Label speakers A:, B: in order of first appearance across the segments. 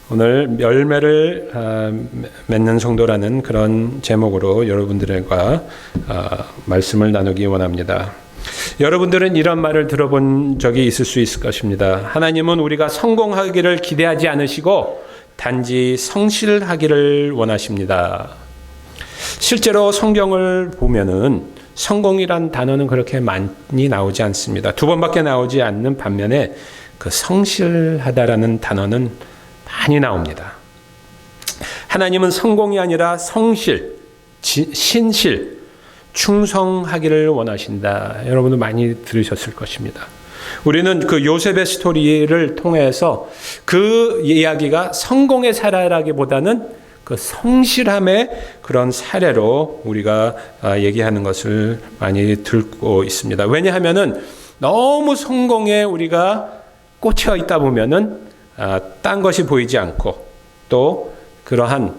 A: 오늘 열매를 맺는 성도라는 그런 제목으로 여러분들과 말씀을 나누기 원합니다. 여러분들은 이런 말을 들어본 적이 있을 수 있을 것입니다. 하나님은 우리가 성공하기를 기대하지 않으시고 단지 성실하기를 원하십니다. 실제로 성경을 보면은 성공이란 단어는 그렇게 많이 나오지 않습니다. 2번밖에 나오지 않는 반면에 그 성실하다라는 단어는 많이 나옵니다. 하나님은 성공이 아니라 성실, 신실, 충성하기를 원하신다. 여러분도 많이 들으셨을 것입니다. 우리는 그 요셉의 스토리를 통해서 그 이야기가 성공의 사례라기보다는 그 성실함의 그런 사례로 우리가 얘기하는 것을 많이 듣고 있습니다. 왜냐하면은 너무 성공에 우리가 꽂혀 있다 보면은 딴 것이 보이지 않고 또 그러한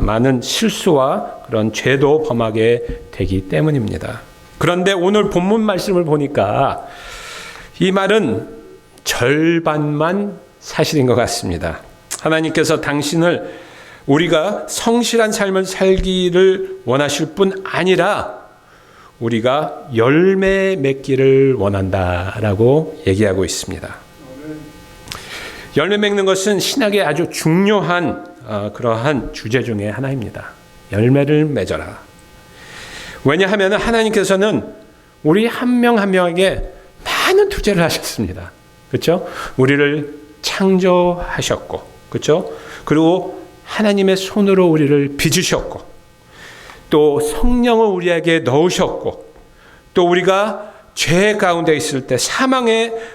A: 많은 실수와 그런 죄도 범하게 되기 때문입니다. 그런데 오늘 본문 말씀을 보니까 이 말은 절반만 사실인 것 같습니다. 하나님께서 당신을 우리가 성실한 삶을 살기를 원하실 뿐 아니라 우리가 열매 맺기를 원한다라고 얘기하고 있습니다. 열매 맺는 것은 신학의 아주 중요한 그러한 주제 중에 하나입니다. 열매를 맺어라. 왜냐하면 하나님께서는 우리 한 명 한 명에게 많은 투자를 하셨습니다. 그렇죠? 우리를 창조하셨고, 그렇죠? 그리고 하나님의 손으로 우리를 빚으셨고, 또 성령을 우리에게 넣으셨고, 또 우리가 죄 가운데 있을 때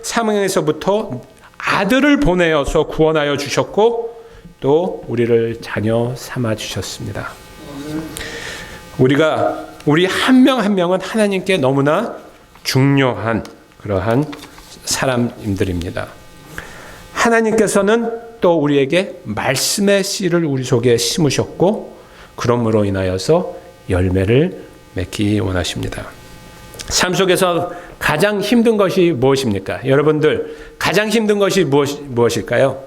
A: 사망에서부터 아들을 보내어서 구원하여 주셨고 또 우리를 자녀 삼아 주셨습니다. 우리 한 명 한 명은 하나님께 너무나 중요한 그러한 사람들입니다. 하나님께서는 또 우리에게 말씀의 씨를 우리 속에 심으셨고 그러므로 인하여서 열매를 맺기 원하십니다. 삶 속에서 가장 힘든 것이 무엇입니까? 여러분들 가장 힘든 것이 무엇일까요?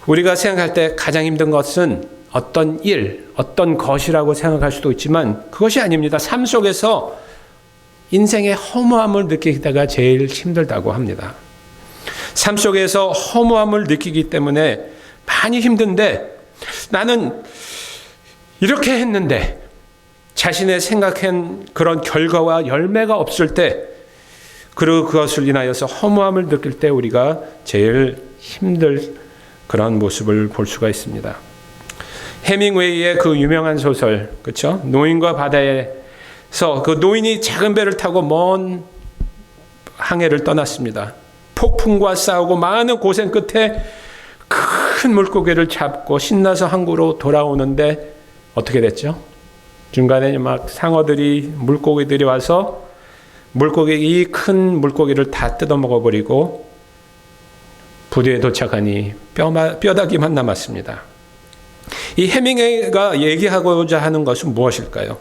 A: 우리가 생각할 때 가장 힘든 것은 어떤 일, 어떤 것이라고 생각할 수도 있지만 그것이 아닙니다. 삶 속에서 인생의 허무함을 느끼다가 제일 힘들다고 합니다. 삶 속에서 허무함을 느끼기 때문에 많이 힘든데 나는 이렇게 했는데 자신의 생각한 그런 결과와 열매가 없을 때 그리고 그것을 인하여서 허무함을 느낄 때 우리가 제일 힘들 그런 모습을 볼 수가 있습니다. 해밍웨이의 그 유명한 소설, 그렇죠? 노인과 바다에서 그 노인이 작은 배를 타고 먼 항해를 떠났습니다. 폭풍과 싸우고 많은 고생 끝에 큰 물고기를 잡고 신나서 항구로 돌아오는데 어떻게 됐죠? 중간에 막 상어들이 물고기들이 와서 이 큰 물고기를 다 뜯어먹어 버리고 부두에 도착하니 뼈다귀만 남았습니다. 이 해밍웨이가 얘기하고자 하는 것은 무엇일까요?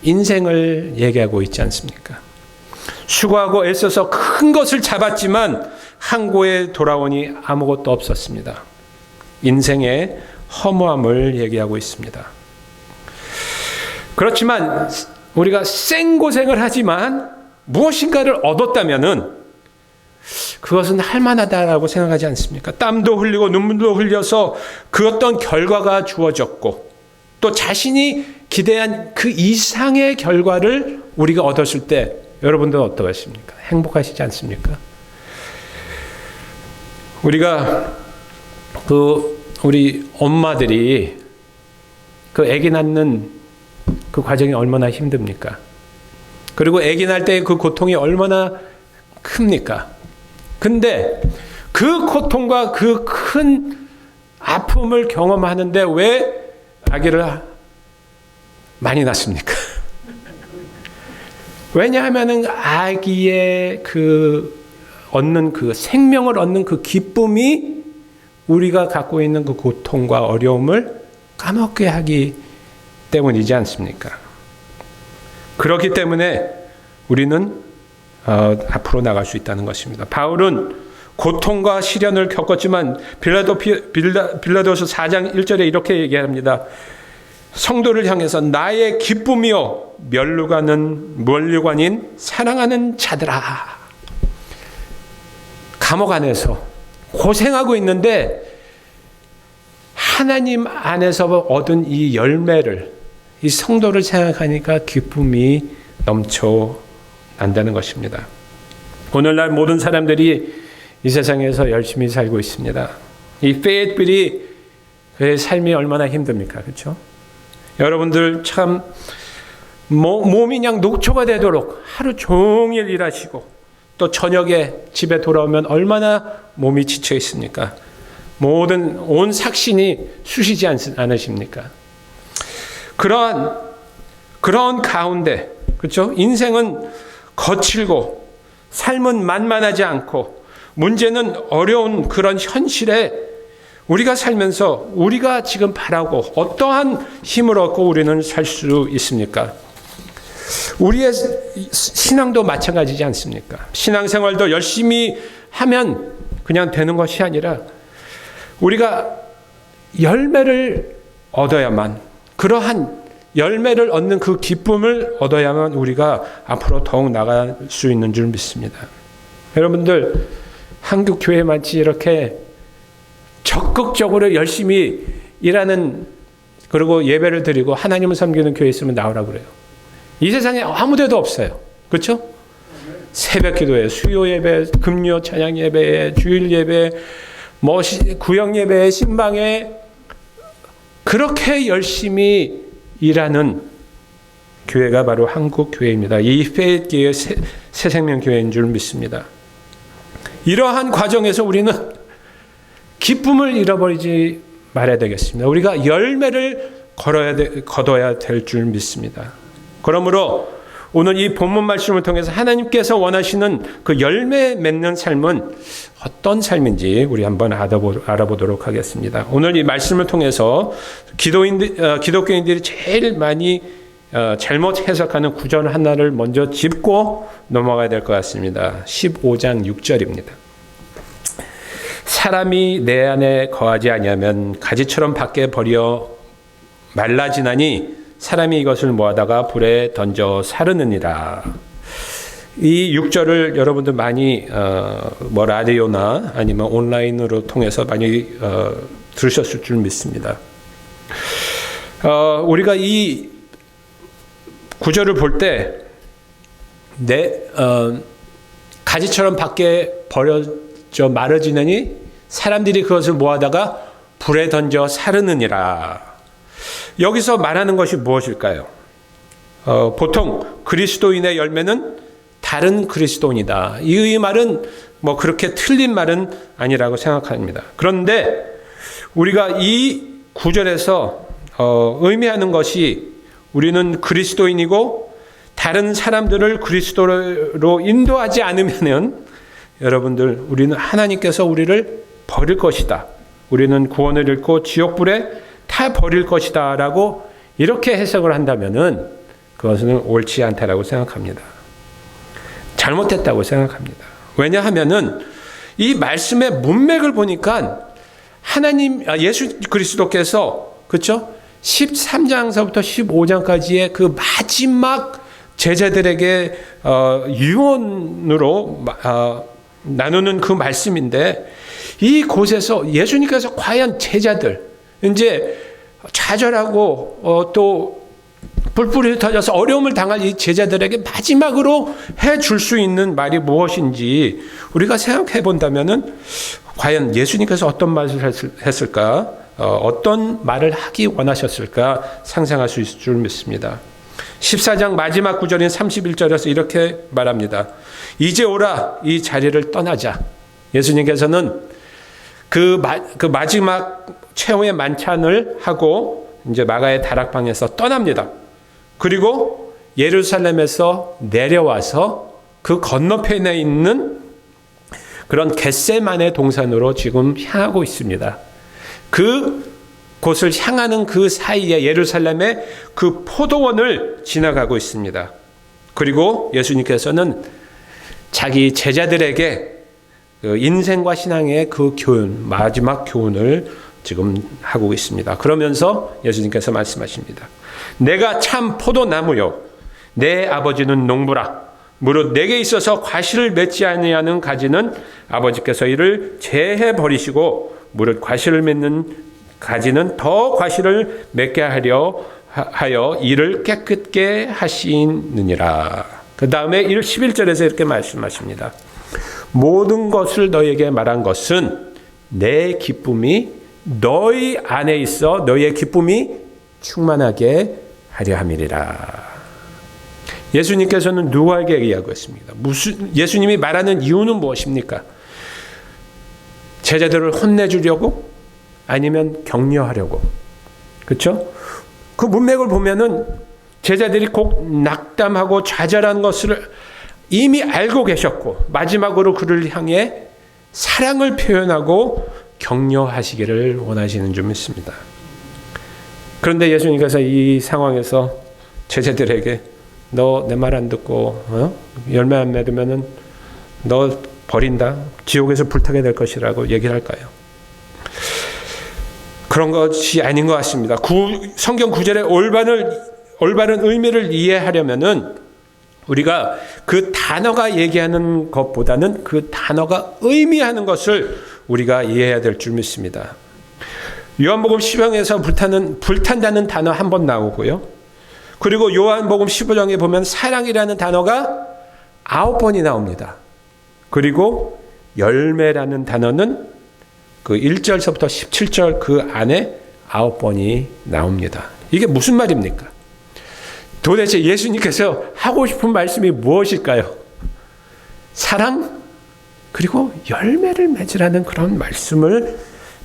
A: 인생을 얘기하고 있지 않습니까? 수고하고 애써서 큰 것을 잡았지만 항구에 돌아오니 아무것도 없었습니다. 인생의 허무함을 얘기하고 있습니다. 그렇지만 우리가 생고생을 하지만 무엇인가를 얻었다면은 그것은 할만하다라고 생각하지 않습니까? 땀도 흘리고 눈물도 흘려서 그 어떤 결과가 주어졌고 또 자신이 기대한 그 이상의 결과를 우리가 얻었을 때 여러분들은 어떠하십니까? 행복하시지 않습니까? 우리 엄마들이 그 아기 낳는 그 과정이 얼마나 힘듭니까? 그리고 아기 낳을 때 그 고통이 얼마나 큽니까? 근데 그 고통과 그 큰 아픔을 경험하는데 왜 아기를 많이 낳습니까? 왜냐하면은 아기의 얻는 그 생명을 얻는 그 기쁨이 우리가 갖고 있는 그 고통과 어려움을 까먹게 하기 때문이지 않습니까? 그렇기 때문에 우리는 앞으로 나갈 수 있다는 것입니다. 바울은 고통과 시련을 겪었지만 빌라도서 4장 1절에 이렇게 얘기합니다. 성도를 향해서 나의 기쁨이요 면류관인 사랑하는 자들아. 감옥 안에서 고생하고 있는데 하나님 안에서 얻은 이 열매를, 이 성도를 생각하니까 기쁨이 넘쳐난다는 것입니다. 오늘날 모든 사람들이 이 세상에서 열심히 살고 있습니다. 이 페이트빌이 그의 삶이 얼마나 힘듭니까? 그렇죠? 여러분들 참 몸이 그냥 녹초가 되도록 하루 종일 일하시고 또 저녁에 집에 돌아오면 얼마나 몸이 지쳐 있습니까? 온 삭신이 쑤시지 않으십니까? 그런 가운데, 그렇죠? 인생은 거칠고 삶은 만만하지 않고 문제는 어려운 그런 현실에 우리가 살면서 우리가 지금 바라고 어떠한 힘을 얻고 우리는 살 수 있습니까? 우리의 신앙도 마찬가지지 않습니까? 신앙생활도 열심히 하면 그냥 되는 것이 아니라 우리가 열매를 얻어야만, 그러한 열매를 얻는 그 기쁨을 얻어야만 우리가 앞으로 더욱 나갈 수 있는 줄 믿습니다. 여러분들 한국 교회만치 이렇게 적극적으로 열심히 일하는, 그리고 예배를 드리고 하나님을 섬기는 교회 있으면 나오라고 그래요. 이 세상에 아무 데도 없어요. 그렇죠? 새벽 기도회, 수요 예배, 금요 찬양 예배, 주일 예배, 구역 예배, 신방에 그렇게 열심히 일하는 교회가 바로 한국 교회입니다. 이 페이트교회 새생명교회인 줄 믿습니다. 이러한 과정에서 우리는 기쁨을 잃어버리지 말아야 되겠습니다. 우리가 열매를 거둬야 될 줄 믿습니다. 그러므로 오늘 이 본문 말씀을 통해서 하나님께서 원하시는 그 열매 맺는 삶은 어떤 삶인지 우리 한번 알아보도록 하겠습니다. 오늘 이 말씀을 통해서 기독교인들이 제일 많이 잘못 해석하는 구절 하나를 먼저 짚고 넘어가야 될 것 같습니다. 15장 6절입니다. 사람이 내 안에 거하지 아니하면 가지처럼 밖에 버려 말라지나니 사람이 이것을 모아다가 불에 던져 사르느니라. 이 6절을 여러분들 많이 라디오나 아니면 온라인으로 통해서 많이 들으셨을 줄 믿습니다. 우리가 이 구절을 볼 때 가지처럼 밖에 버려져 마르지느니 사람들이 그것을 모아다가 불에 던져 사르느니라. 여기서 말하는 것이 무엇일까요? 보통 그리스도인의 열매는 다른 그리스도인이다. 이 말은 그렇게 틀린 말은 아니라고 생각합니다. 그런데 우리가 이 구절에서 의미하는 것이 우리는 그리스도인이고 다른 사람들을 그리스도로 인도하지 않으면은 여러분들 우리는 하나님께서 우리를 버릴 것이다. 우리는 구원을 잃고 지옥불에 다 버릴 것이다 라고 이렇게 해석을 한다면은 그것은 옳지 않다라고 생각합니다. 잘못했다고 생각합니다. 왜냐하면은 이 말씀의 문맥을 보니까 예수 그리스도께서, 그렇죠? 13장서부터 15장까지의 그 마지막 제자들에게 유언으로 나누는 그 말씀인데, 이 곳에서 예수님께서 과연 제자들, 이제 좌절하고 또 뿔뿔이 터져서 어려움을 당할 이 제자들에게 마지막으로 해줄 수 있는 말이 무엇인지 우리가 생각해 본다면은 과연 예수님께서 어떤 말을 했을까, 어떤 말을 하기 원하셨을까 상상할 수 있을 줄 믿습니다. 14장 마지막 구절인 31절에서 이렇게 말합니다. 이제 오라, 이 자리를 떠나자. 예수님께서는 그 마지막 최후의 만찬을 하고 이제 마가의 다락방에서 떠납니다. 그리고 예루살렘에서 내려와서 그 건너편에 있는 그런 겟세마네 동산으로 지금 향하고 있습니다. 그 곳을 향하는 그 사이에 예루살렘의 그 포도원을 지나가고 있습니다. 그리고 예수님께서는 자기 제자들에게 그 인생과 신앙의 그 교훈, 마지막 교훈을 지금 하고 있습니다. 그러면서 예수님께서 말씀하십니다. 내가 참 포도나무요 내 아버지는 농부라. 무릇 내게 있어서 과실을 맺지 아니하는 가지는 아버지께서 이를 제해 버리시고 무릇 과실을 맺는 가지는 더 과실을 맺게 하여 이를 깨끗게 하시느니라. 그 다음에 11절에서 이렇게 말씀하십니다. 모든 것을 너에게 말한 것은 내 기쁨이 너희 안에 있어 너희의 기쁨이 충만하게 하려 함이리라. 예수님께서는 누구에게 얘기하고 있습니까? 예수님이 말하는 이유는 무엇입니까? 제자들을 혼내주려고? 아니면 격려하려고? 그렇죠? 그 문맥을 보면은 제자들이 곧 낙담하고 좌절한 것을 이미 알고 계셨고 마지막으로 그를 향해 사랑을 표현하고 격려하시기를 원하시는 줄 믿습니다. 그런데 예수님께서 이 상황에서 제자들에게 너 내 말 안 듣고 열매 안 맺으면은 너 버린다. 지옥에서 불타게 될 것이라고 얘기를 할까요? 그런 것이 아닌 것 같습니다. 성경 구절의 올바른 의미를 이해하려면은 우리가 그 단어가 얘기하는 것보다는 그 단어가 의미하는 것을 우리가 이해해야 될 줄 믿습니다. 요한복음 10장에서 불탄다는 단어 한 번 나오고요. 그리고 요한복음 15장에 보면 사랑이라는 단어가 9번이 나옵니다. 그리고 열매라는 단어는 그 1절서부터 17절 그 안에 9번이 나옵니다. 이게 무슨 말입니까? 도대체 예수님께서 하고 싶은 말씀이 무엇일까요? 사랑 그리고 열매를 맺으라는 그런 말씀을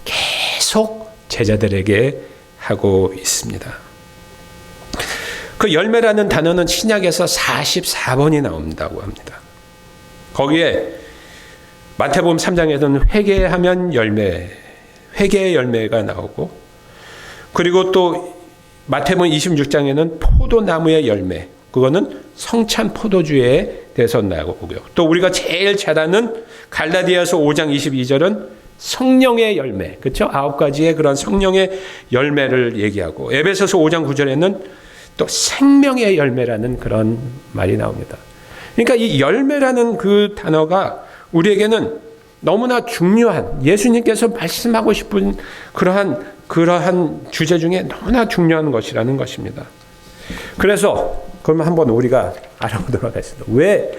A: 계속 제자들에게 하고 있습니다. 그 열매라는 단어는 신약에서 44번이 나온다고 합니다. 거기에 마태복음 3장에서는 회개하면 열매, 회개의 열매가 나오고, 그리고 또 마태복음 26장에는 포도나무의 열매, 그거는 성찬 포도주에 대해서 나오고요. 또 우리가 제일 잘 아는 갈라디아서 5장 22절은 성령의 열매, 그렇죠? 9가지의 그런 성령의 열매를 얘기하고, 에베소서 5장 9절에는 또 생명의 열매라는 그런 말이 나옵니다. 그러니까 이 열매라는 그 단어가 우리에게는 너무나 중요한, 예수님께서 말씀하고 싶은 그러한 주제 중에 너무나 중요한 것이라는 것입니다. 그래서 그러면 한번 우리가 알아보도록 하겠습니다. 왜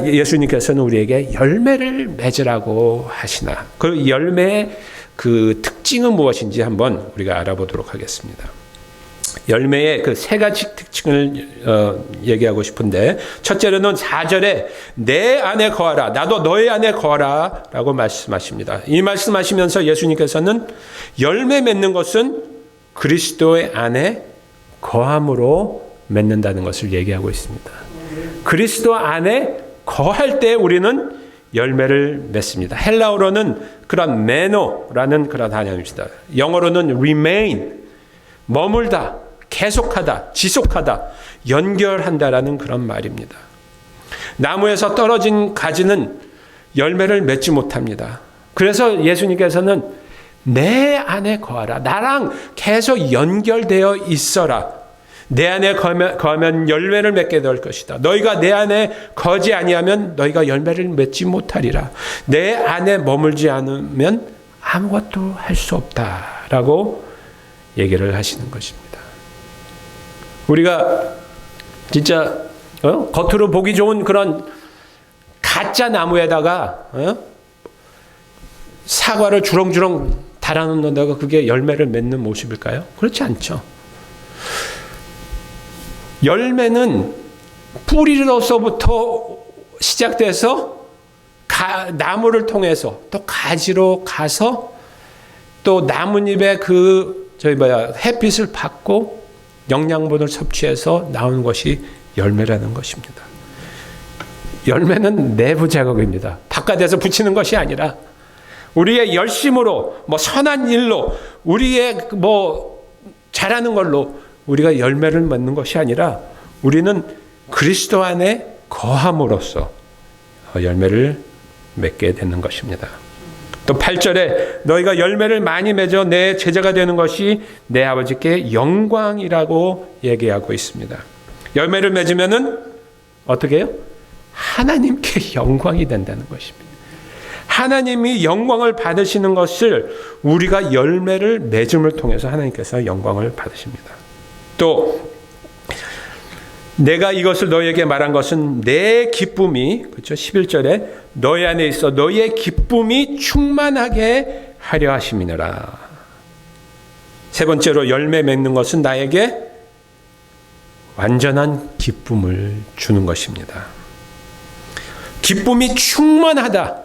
A: 예수님께서는 우리에게 열매를 맺으라고 하시나? 그 열매의 그 특징은 무엇인지 한번 우리가 알아보도록 하겠습니다. 열매의 그 세 가지 특징을 얘기하고 싶은데, 첫째로는 4절에 내 안에 거하라, 나도 너의 안에 거하라 라고 말씀하십니다. 이 말씀하시면서 예수님께서는 열매 맺는 것은 그리스도의 안에 거함으로 맺는다는 것을 얘기하고 있습니다. 그리스도 안에 거할 때 우리는 열매를 맺습니다. 헬라어로는 그런 메노라는 그런 단어입니다. 영어로는 remain, 머물다, 계속하다, 지속하다, 연결한다라는 그런 말입니다. 나무에서 떨어진 가지는 열매를 맺지 못합니다. 그래서 예수님께서는 내 안에 거하라, 나랑 계속 연결되어 있어라. 내 안에 거하면 열매를 맺게 될 것이다. 너희가 내 안에 거지 아니하면 너희가 열매를 맺지 못하리라. 내 안에 머물지 않으면 아무것도 할 수 없다라고 얘기를 하시는 것입니다. 우리가 진짜 겉으로 보기 좋은 그런 가짜 나무에다가 사과를 주렁주렁 달아놓는다고 그게 열매를 맺는 모습일까요? 그렇지 않죠. 열매는 뿌리로서부터 시작돼서 나무를 통해서 또 가지로 가서 또 나뭇잎의 햇빛을 받고 영양분을 섭취해서 나오는 것이 열매라는 것입니다. 열매는 내부 작업입니다. 바깥에서 붙이는 것이 아니라 우리의 열심으로 선한 일로 우리의 잘하는 걸로 우리가 열매를 맺는 것이 아니라 우리는 그리스도 안에 거함으로써 열매를 맺게 되는 것입니다. 또 8절에 너희가 열매를 많이 맺어 내 제자가 되는 것이 내 아버지께 영광이라고 얘기하고 있습니다. 열매를 맺으면은 어떻게 해요? 하나님께 영광이 된다는 것입니다. 하나님이 영광을 받으시는 것을 우리가 열매를 맺음을 통해서 하나님께서 영광을 받으십니다. 또 내가 이것을 너희에게 말한 것은 내 기쁨이, 그렇죠? 11절에 너희 안에 있어 너희의 기쁨이 충만하게 하려 하심이니라. 세 번째로 열매 맺는 것은 나에게 완전한 기쁨을 주는 것입니다. 기쁨이 충만하다,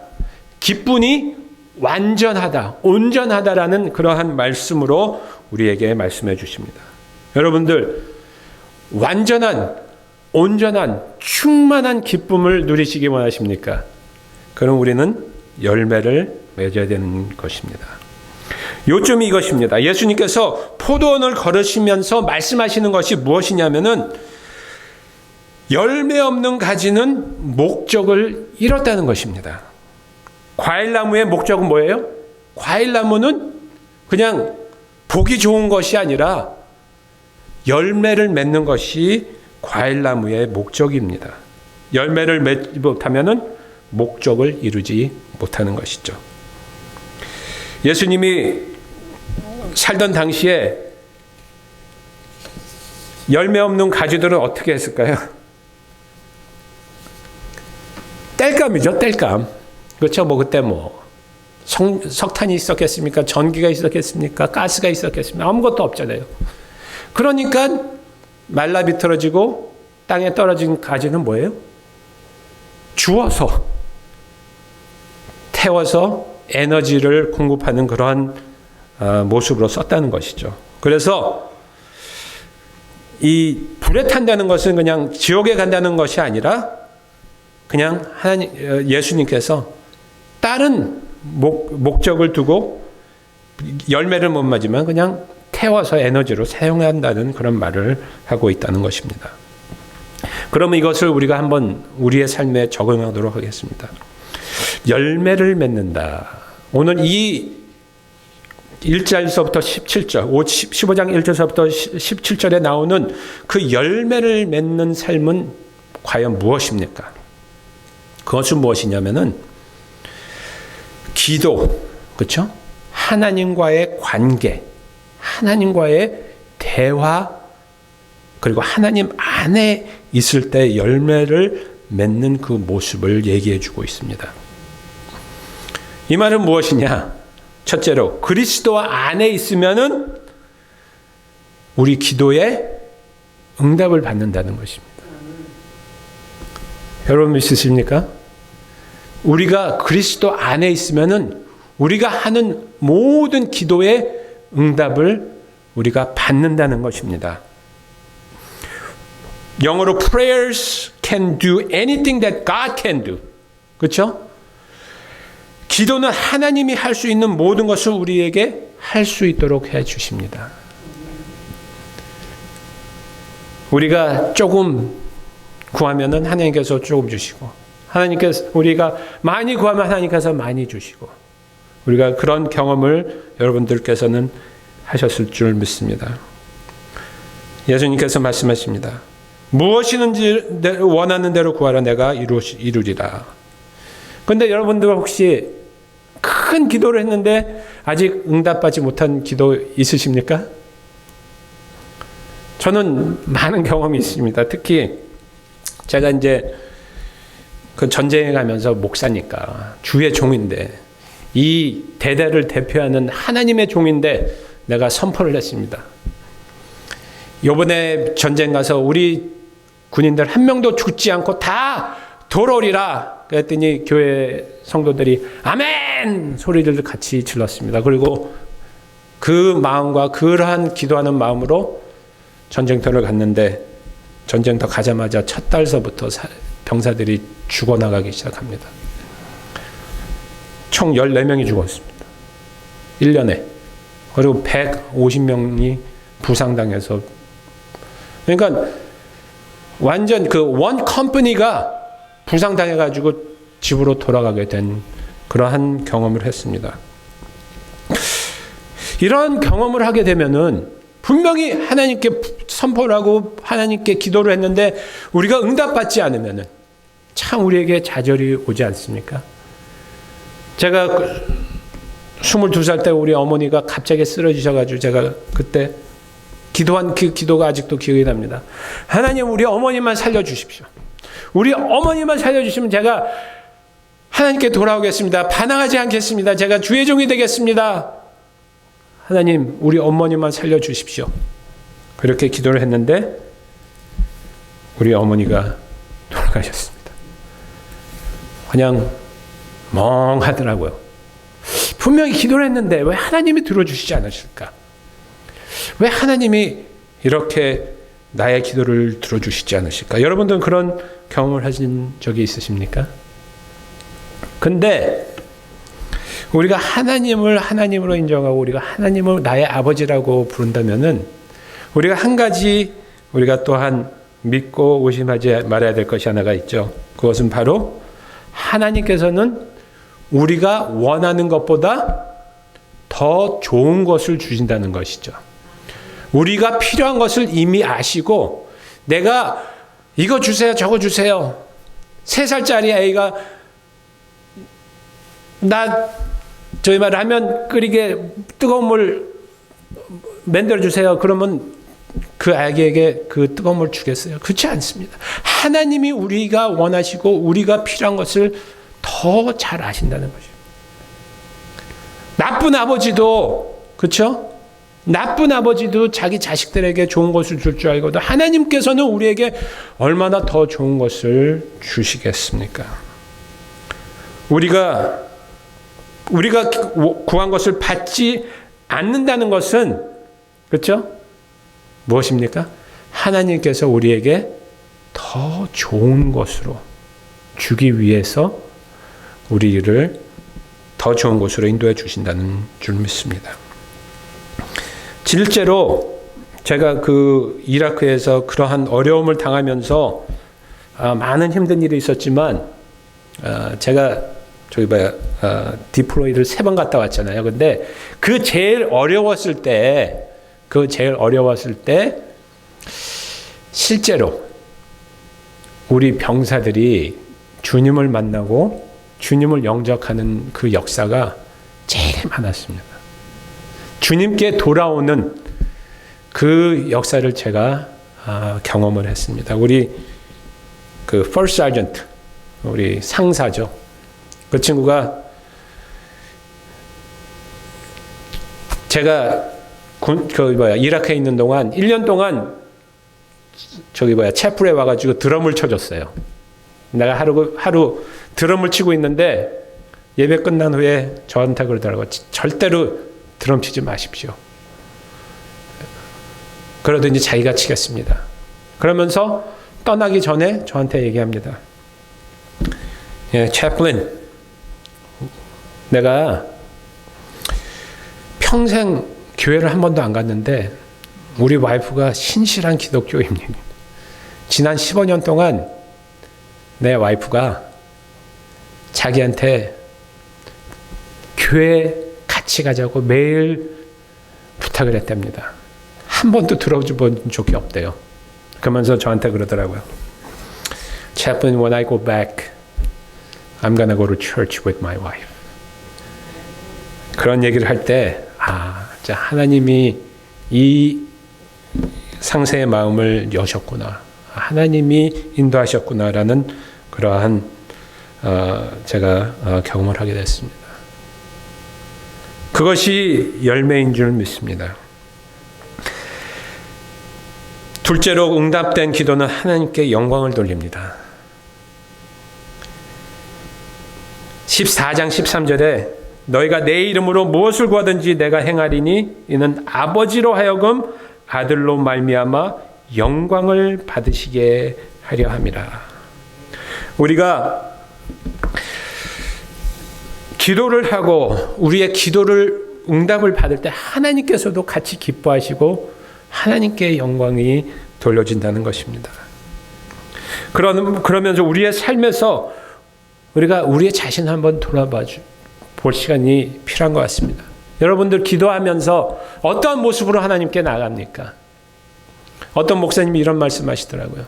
A: 기쁨이 완전하다, 온전하다라는 그러한 말씀으로 우리에게 말씀해 주십니다. 여러분들, 완전한, 온전한, 충만한 기쁨을 누리시기 원하십니까? 그럼 우리는 열매를 맺어야 되는 것입니다. 요점이 이것입니다. 예수님께서 포도원을 걸으시면서 말씀하시는 것이 무엇이냐면은 열매 없는 가지는 목적을 잃었다는 것입니다. 과일나무의 목적은 뭐예요? 과일나무는 그냥 보기 좋은 것이 아니라 열매를 맺는 것이 과일나무의 목적입니다. 열매를 맺지 못하면 목적을 이루지 못하는 것이죠. 예수님이 살던 당시에 열매 없는 가지들은 어떻게 했을까요? 땔감이죠, 땔감. 그렇죠? 그때 석탄이 있었겠습니까? 전기가 있었겠습니까? 가스가 있었겠습니까? 아무것도 없잖아요. 그러니까 말라 비틀어지고 땅에 떨어진 가지는 뭐예요? 주워서, 태워서 에너지를 공급하는 그러한 모습으로 썼다는 것이죠. 그래서 이 불에 탄다는 것은 그냥 지옥에 간다는 것이 아니라 그냥 예수님께서 다른 목적을 두고 열매를 못 맞으면 그냥 태워서 에너지로 사용한다는 그런 말을 하고 있다는 것입니다. 그러면 이것을 우리가 한번 우리의 삶에 적용하도록 하겠습니다. 열매를 맺는다. 오늘 이 1절서부터 17절, 15장 1절서부터 17절에 나오는 그 열매를 맺는 삶은 과연 무엇입니까? 그것은 무엇이냐면은 기도, 그렇죠? 하나님과의 관계, 하나님과의 대화, 그리고 하나님 안에 있을 때 열매를 맺는 그 모습을 얘기해 주고 있습니다. 이 말은 무엇이냐? 첫째로 그리스도 안에 있으면은 우리 기도에 응답을 받는다는 것입니다. 여러분 믿으십니까? 우리가 그리스도 안에 있으면은 우리가 하는 모든 기도의 응답을 우리가 받는다는 것입니다. 영어로 prayers can do anything that God can do. 그렇죠? 기도는 하나님이 할 수 있는 모든 것을 우리에게 할 수 있도록 해 주십니다. 우리가 조금 구하면은 하나님께서 조금 주시고, 하나님께서 우리가 많이 구하면 하나님께서 많이 주시고, 우리가 그런 경험을 여러분들께서는 하셨을 줄 믿습니다. 예수님께서 말씀하십니다. 무엇이든지 원하는 대로 구하라 내가 이루리라. 그런데 여러분들 혹시 큰 기도를 했는데 아직 응답받지 못한 기도 있으십니까? 저는 많은 경험이 있습니다. 특히 제가 이제 그 전쟁에 가면서 목사니까 주의 종인데 이 대대를 대표하는 하나님의 종인데 내가 선포를 했습니다. 이번에 전쟁 가서 우리 군인들 한 명도 죽지 않고 다 돌아오리라. 그랬더니 교회 성도들이 아멘 소리를 같이 질렀습니다. 그리고 그 마음과 그러한 기도하는 마음으로 전쟁터를 갔는데 전쟁터 가자마자 첫 달서부터 병사들이 죽어나가기 시작합니다. 총 14명이 죽었습니다. 1년에. 그리고 150명이 부상당해서, 그러니까 완전 그 원 컴퍼니가 부상당해가지고 집으로 돌아가게 된 그러한 경험을 했습니다. 이런 경험을 하게 되면은 분명히 하나님께 선포를 하고 하나님께 기도를 했는데 우리가 응답받지 않으면은 참 우리에게 좌절이 오지 않습니까? 제가 22살 때 우리 어머니가 갑자기 쓰러지셔가지고 제가 그때 기도한 그 기도가 아직도 기억이 납니다. 하나님, 우리 어머니만 살려주십시오. 우리 어머니만 살려주시면 제가 하나님께 돌아오겠습니다. 반항하지 않겠습니다. 제가 주의 종이 되겠습니다. 하나님, 우리 어머니만 살려주십시오. 그렇게 기도를 했는데 우리 어머니가 돌아가셨습니다. 그냥 멍하더라고요. 분명히 기도를 했는데 왜 하나님이 들어주시지 않으실까? 왜 하나님이 이렇게 나의 기도를 들어주시지 않으실까? 여러분들은 그런 경험을 하신 적이 있으십니까? 근데 우리가 하나님을 하나님으로 인정하고 우리가 하나님을 나의 아버지라고 부른다면은 우리가 한 가지 우리가 또한 믿고 의심하지 말아야 될 것이 하나가 있죠. 그것은 바로 하나님께서는 우리가 원하는 것보다 더 좋은 것을 주신다는 것이죠. 우리가 필요한 것을 이미 아시고 내가 이거 주세요, 저거 주세요. 3살짜리 아이가 저희 말 라면 끓이게 뜨거운 물 만들어 주세요. 그러면 그 아기에게 그 뜨거운 물 주겠어요? 그렇지 않습니다. 하나님이 우리가 원하시고 우리가 필요한 것을 더 잘 아신다는 거죠. 나쁜 아버지도 그렇죠? 나쁜 아버지도 자기 자식들에게 좋은 것을 줄 줄 알고도 하나님께서는 우리에게 얼마나 더 좋은 것을 주시겠습니까? 우리가 구한 것을 받지 않는다는 것은 그렇죠? 무엇입니까? 하나님께서 우리에게 더 좋은 것으로 주기 위해서 우리를 더 좋은 곳으로 인도해 주신다는 줄 믿습니다. 실제로 제가 그 이라크에서 그러한 어려움을 당하면서 많은 힘든 일이 있었지만 제가 디플로이를 3번 갔다 왔잖아요. 근데 그 제일 어려웠을 때 실제로 우리 병사들이 주님을 만나고 주님을 영접하는 그 역사가 제일 많았습니다. 주님께 돌아오는 그 역사를 제가 경험을 했습니다. 우리 그 First Sergeant, 우리 상사죠. 그 친구가 제가 이라크에 있는 동안 1년 동안 채플에 와가지고 드럼을 쳐줬어요. 내가 하루 드럼을 치고 있는데 예배 끝난 후에 저한테 그러더라고요. 절대로 드럼 치지 마십시오. 그러더니 자기가 치겠습니다. 그러면서 떠나기 전에 저한테 얘기합니다. 채플린, 내가 평생 교회를 한 번도 안 갔는데 우리 와이프가 신실한 기독교인입니다. 지난 15년 동안 내 와이프가 자기한테 교회 같이 가자고 매일 부탁을 했답니다. 한 번도 들어본 적이 없대요. 그러면서 저한테 그러더라고요. Chaplain, when I go back, I'm gonna go to church with my wife. 그런 얘기를 할 때, 하나님이 이 상세의 마음을 여셨구나. 하나님이 인도하셨구나라는 그러한 제가 경험을 하게 됐습니다. 그것이 열매인 줄 믿습니다. 둘째로 응답된 기도는 하나님께 영광을 돌립니다. 14장 13절에 너희가 내 이름으로 무엇을 구하든지 내가 행하리니 이는 아버지로 하여금 아들로 말미암아 영광을 받으시게 하려 함이라. 우리가 기도를 하고 우리의 기도를 응답을 받을 때 하나님께서도 같이 기뻐하시고 하나님께 영광이 돌려진다는 것입니다. 그러면서 우리의 삶에서 우리가 우리의 자신 한번 볼 시간이 필요한 것 같습니다. 여러분들 기도하면서 어떤 모습으로 하나님께 나갑니까? 어떤 목사님이 이런 말씀하시더라고요.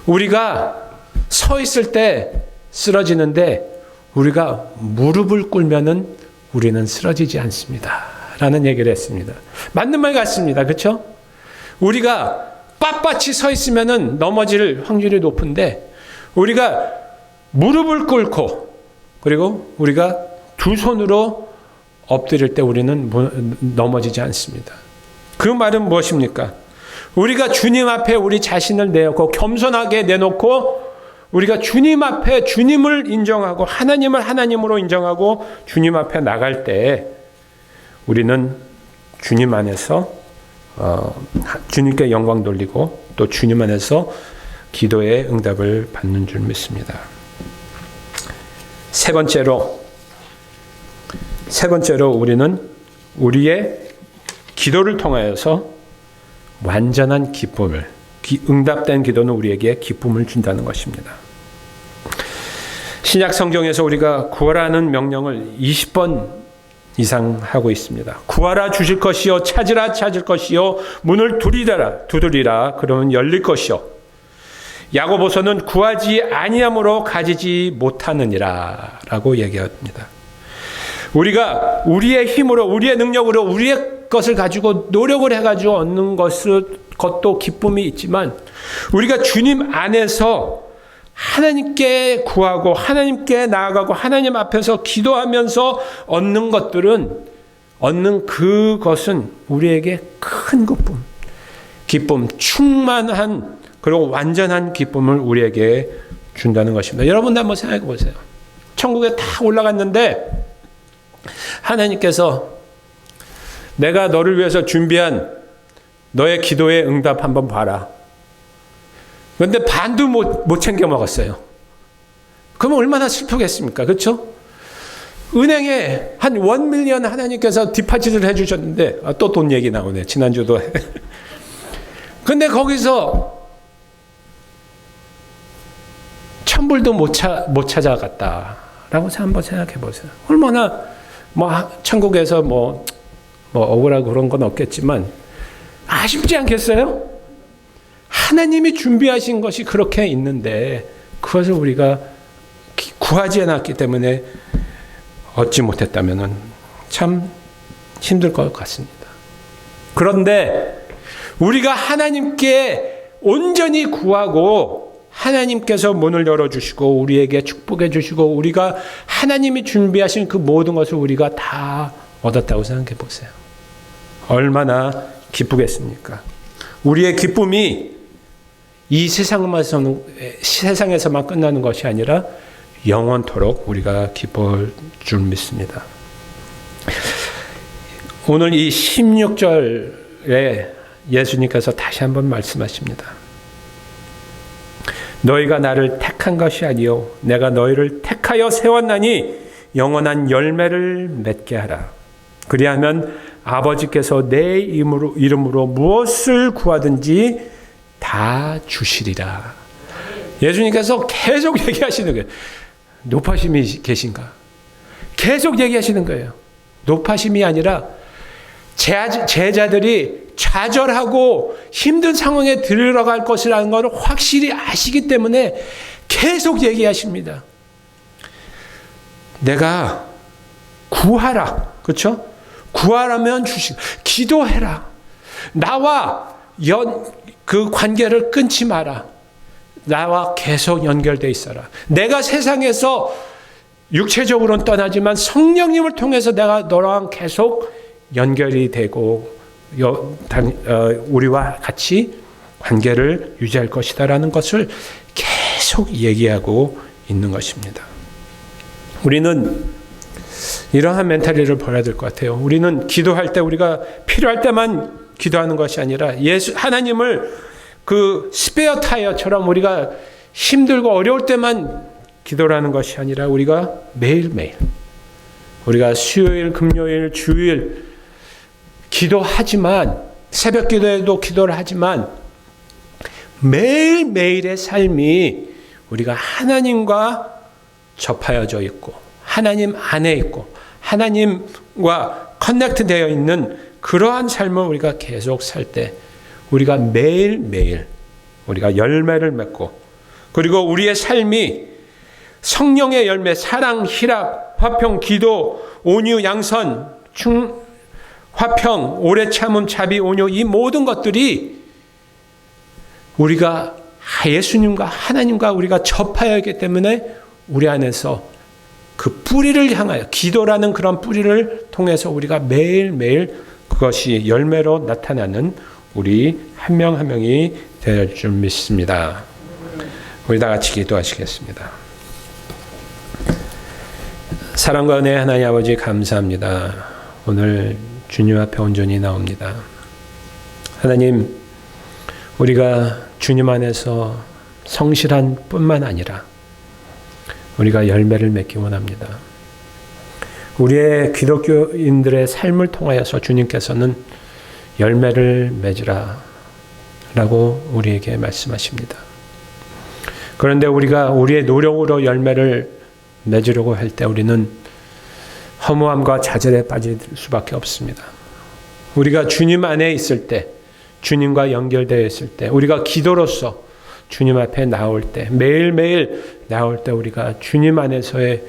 A: 우리가 서 있을 때 쓰러지는데 우리가 무릎을 꿇으면은 우리는 쓰러지지 않습니다. 라는 얘기를 했습니다. 맞는 말 같습니다. 그렇죠? 우리가 빳빳이 서 있으면은 넘어질 확률이 높은데 우리가 무릎을 꿇고 그리고 우리가 두 손으로 엎드릴 때 우리는 넘어지지 않습니다. 그 말은 무엇입니까? 우리가 주님 앞에 우리 자신을 내놓고 겸손하게 내놓고 우리가 주님 앞에 주님을 인정하고 하나님을 하나님으로 인정하고 주님 앞에 나갈 때 우리는 주님 안에서 주님께 영광 돌리고 또 주님 안에서 기도의 응답을 받는 줄 믿습니다. 세 번째로 우리는 우리의 기도를 통하여서 완전한 기쁨을, 응답된 기도는 우리에게 기쁨을 준다는 것입니다. 신약 성경에서 우리가 구하라는 명령을 20번 이상 하고 있습니다. 구하라 주실 것이요, 찾으라 찾을 것이요, 문을 두드리라 그러면 열릴 것이요. 야고보서는 구하지 아니함으로 가지지 못하느니라 라고 얘기합니다. 우리가 우리의 힘으로 우리의 능력으로 우리의 것을 가지고 노력을 해가지고 얻는 것도 기쁨이 있지만 우리가 주님 안에서 하나님께 구하고 하나님께 나아가고 하나님 앞에서 기도하면서 얻는 그것은 우리에게 큰 기쁨, 충만한 그리고 완전한 기쁨을 우리에게 준다는 것입니다. 여러분도 한번 생각해 보세요. 천국에 다 올라갔는데 하나님께서 내가 너를 위해서 준비한 너의 기도의 응답 한번 봐라. 그런데 반도 못 챙겨 먹었어요. 그러면 얼마나 슬프겠습니까? 그렇죠? 은행에 한 1밀리언 하나님께서 디파짓을 해주셨는데 또 돈 얘기 나오네. 지난주도. 근데 거기서 1,000불도 못 찾아갔다라고 한번 생각해 보세요. 얼마나 천국에서 억울하고 그런 건 없겠지만 아쉽지 않겠어요? 하나님이 준비하신 것이 그렇게 있는데 그것을 우리가 구하지 않았기 때문에 얻지 못했다면 참 힘들 것 같습니다. 그런데 우리가 하나님께 온전히 구하고 하나님께서 문을 열어주시고 우리에게 축복해 주시고 우리가 하나님이 준비하신 그 모든 것을 우리가 다 얻었다고 생각해 보세요. 얼마나 기쁘겠습니까? 우리의 기쁨이 이 세상에서만 끝나는 것이 아니라 영원토록 우리가 기뻐할 줄 믿습니다. 오늘 이 16절에 예수님께서 다시 한번 말씀하십니다. 너희가 나를 택한 것이 아니요 내가 너희를 택하여 세웠나니 영원한 열매를 맺게 하라. 그리하면 아버지께서 내 이름으로 무엇을 구하든지 다 주시리라. 예수님께서 계속 얘기하시는 거예요. 노파심이 계신가? 계속 얘기하시는 거예요. 노파심이 아니라 제자들이 좌절하고 힘든 상황에 들어갈 것이라는 것을 확실히 아시기 때문에 계속 얘기하십니다. 내가 구하라. 그렇죠? 구하라면 기도해라. 나와 그 관계를 끊지 마라. 나와 계속 연결되어 있어라. 내가 세상에서 육체적으로는 떠나지만 성령님을 통해서 내가 너랑 계속 연결이 되고 우리와 같이 관계를 유지할 것이다라는 것을 계속 얘기하고 있는 것입니다. 우리는 이러한 멘탈리티를 버려야 될 것 같아요. 우리는 기도할 때 우리가 필요할 때만 기도하는 것이 아니라 하나님을 그 스페어 타이어처럼 우리가 힘들고 어려울 때만 기도를 하는 것이 아니라 우리가 매일매일 우리가 수요일, 금요일, 주일 기도하지만 새벽 기도에도 기도를 하지만 매일매일의 삶이 우리가 하나님과 접하여져 있고 하나님 안에 있고 하나님과 커넥트 되어 있는 그러한 삶을 우리가 계속 살 때 우리가 매일매일 우리가 열매를 맺고 그리고 우리의 삶이 성령의 열매, 사랑, 희락, 화평, 기도, 온유, 양선, 화평, 오래 참음, 자비, 온유 이 모든 것들이 우리가 예수님과 하나님과 우리가 접하여야 하기 때문에 우리 안에서 그 뿌리를 향하여 기도라는 그런 뿌리를 통해서 우리가 매일매일 그것이 열매로 나타나는 우리 한 명 한 명이 되어 줄 믿습니다. 우리 다 같이 기도하시겠습니다. 사랑과 은혜 하나님 아버지 감사합니다. 오늘 주님 앞에 온전히 나옵니다. 하나님, 우리가 주님 안에서 성실한 뿐만 아니라 우리가 열매를 맺기 원합니다. 우리의 기독교인들의 삶을 통하여서 주님께서는 열매를 맺으라 라고 우리에게 말씀하십니다. 그런데 우리가 우리의 노력으로 열매를 맺으려고 할 때 우리는 허무함과 좌절에 빠질 수밖에 없습니다. 우리가 주님 안에 있을 때, 주님과 연결되어 있을 때, 우리가 기도로서 주님 앞에 나올 때, 매일매일 나올 때 우리가 주님 안에서의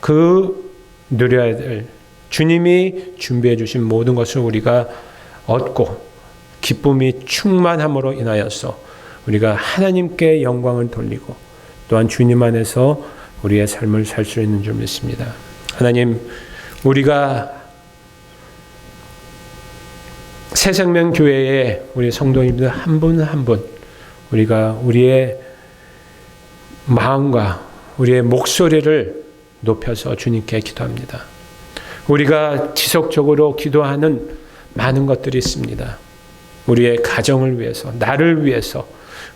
A: 그 누려야 될 주님이 준비해 주신 모든 것을 우리가 얻고 기쁨이 충만함으로 인하여서 우리가 하나님께 영광을 돌리고 또한 주님 안에서 우리의 삶을 살 수 있는 줄 믿습니다. 하나님, 우리가 새생명교회의 우리 성도님들 한 분 한 분 우리가 우리의 마음과 우리의 목소리를 높여서 주님께 기도합니다. 우리가 지속적으로 기도하는 많은 것들이 있습니다. 우리의 가정을 위해서, 나를 위해서,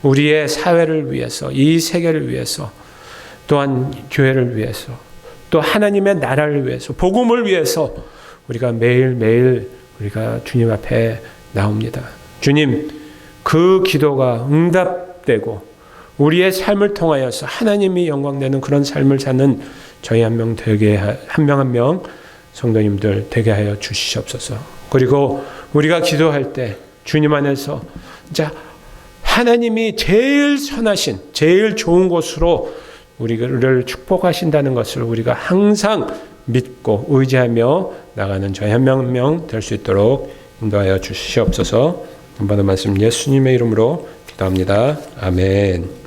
A: 우리의 사회를 위해서, 이 세계를 위해서, 또한 교회를 위해서, 또 하나님의 나라를 위해서, 복음을 위해서 우리가 매일매일 우리가 주님 앞에 나옵니다. 주님, 그 기도가 응답되고 우리의 삶을 통하여서 하나님이 영광되는 그런 삶을 사는 저희 한 명 되게 한 명 한 명 성도님들 되게 하여 주시옵소서. 그리고 우리가 기도할 때 주님 안에서 진짜 하나님이 제일 선하신 제일 좋은 곳으로 우리를 축복하신다는 것을 우리가 항상 믿고 의지하며 나가는 저희 한 명 한 명 될 수 있도록 인도하여 주시옵소서. 한번 더 말씀 예수님의 이름으로 기도합니다. 아멘.